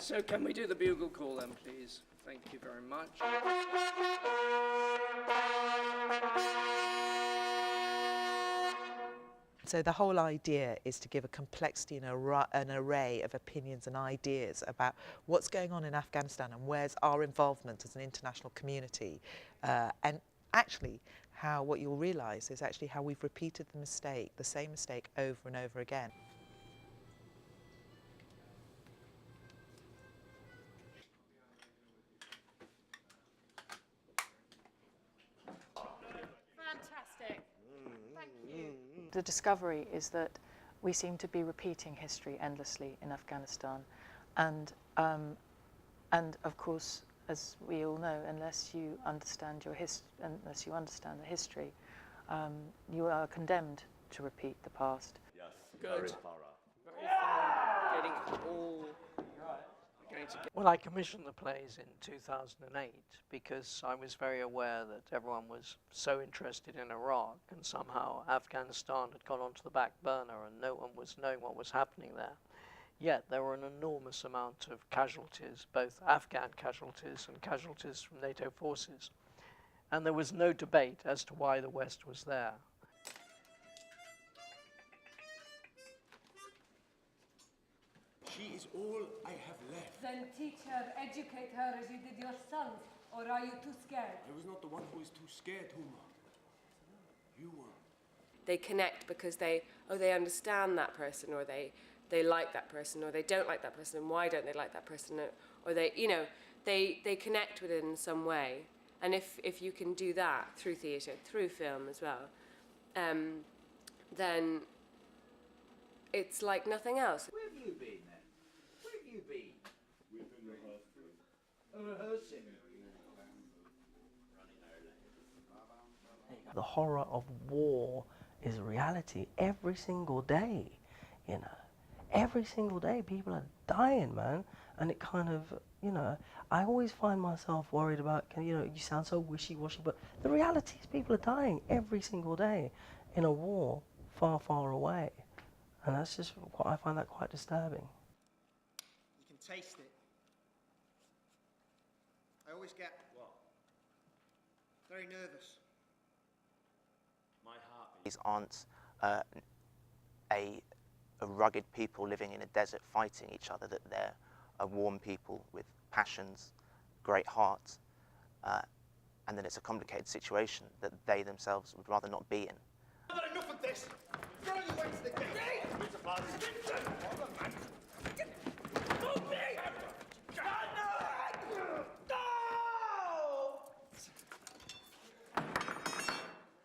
So can we do the bugle call then, please? Thank you very much. So the whole idea is to give a complexity and an array of opinions and ideas about what's going on in Afghanistan and where's our involvement as an international community. And actually, what you'll realise is actually how we've repeated the same mistake over and over again. Fantastic. Thank you. The discovery is that we seem to be repeating history endlessly in Afghanistan, and of course, as we all know, unless you understand the history, you are condemned to repeat the past. Yes, good. Very thorough. Very thorough. Getting all. Well, I commissioned the plays in 2008 because I was very aware that everyone was so interested in Iraq, and somehow Afghanistan had gone onto the back burner and no one was knowing what was happening there. Yet there were an enormous amount of casualties, both Afghan casualties and casualties from NATO forces. And there was no debate as to why the West was there. She is all I have left. Then teach her, educate her as you did your sons, or are you too scared? I was not the one who is too scared, Huma. You were. They connect because they understand that person, or they like that person, or they don't like that person, and why don't they like that person, or they connect with it in some way. And if you can do that through theatre, through film as well, then it's like nothing else. Where have you been then? Where have you been? We've been rehearsing. Rehearsing. The horror of war is a reality every single day, you know. Every single day people are dying, man. And it kind of, you know, I always find myself worried about, you know, you sound so wishy-washy, but the reality is people are dying every single day in a war far, far away. And that's just, I find that quite disturbing. You can taste it. I always get, What? very nervous. My heart. These aren't a rugged people living in a desert fighting each other, that they're a warm people with passions, great hearts, and then it's a complicated situation that they themselves would rather not be in. I've had enough of this. Throw the weight to the gate.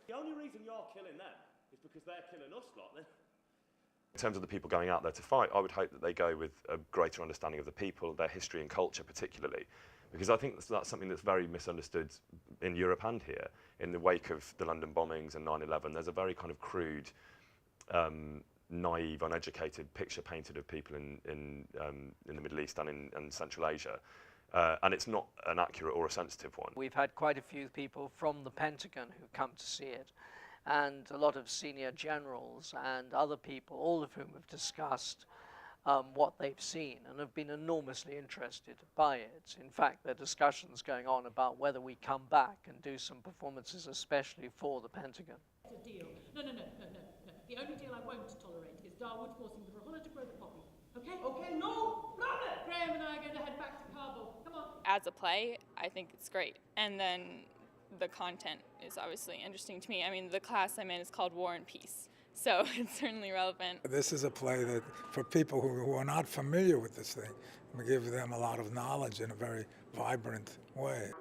The only reason you're killing them is because they're killing us lot, then. In terms of the people going out there to fight, I would hope that they go with a greater understanding of the people, their history and culture particularly, because I think that's something that's very misunderstood in Europe and here. In the wake of the London bombings and 9/11, there's a very kind of crude, naive, uneducated picture painted of people in the Middle East and in Central Asia. And it's not an accurate or a sensitive one. We've had quite a few people from the Pentagon who come to see it, and a lot of senior generals and other people, all of whom have discussed what they've seen and have been enormously interested by it. In fact, there are discussions going on about whether we come back and do some performances especially for the Pentagon. A deal. No. The only deal I won't tolerate is Darwood forcing the Rahullah to grow the poppy. Okay? Okay, no problem! Graham and I are going to head back to Kabul. Come on. As a play, I think it's great. And then the content is obviously interesting to me. I mean, the class I'm in is called War and Peace, so it's certainly relevant. This is a play that, for people who are not familiar with this thing, we give them a lot of knowledge in a very vibrant way.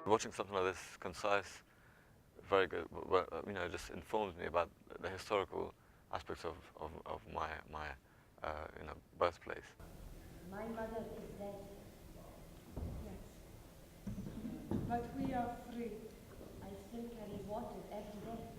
Watching something like this, concise, very good, you know, just informs me about the historical aspects of my you know, birthplace. My mother is dead. Yes. But we are free. I still carry water every day.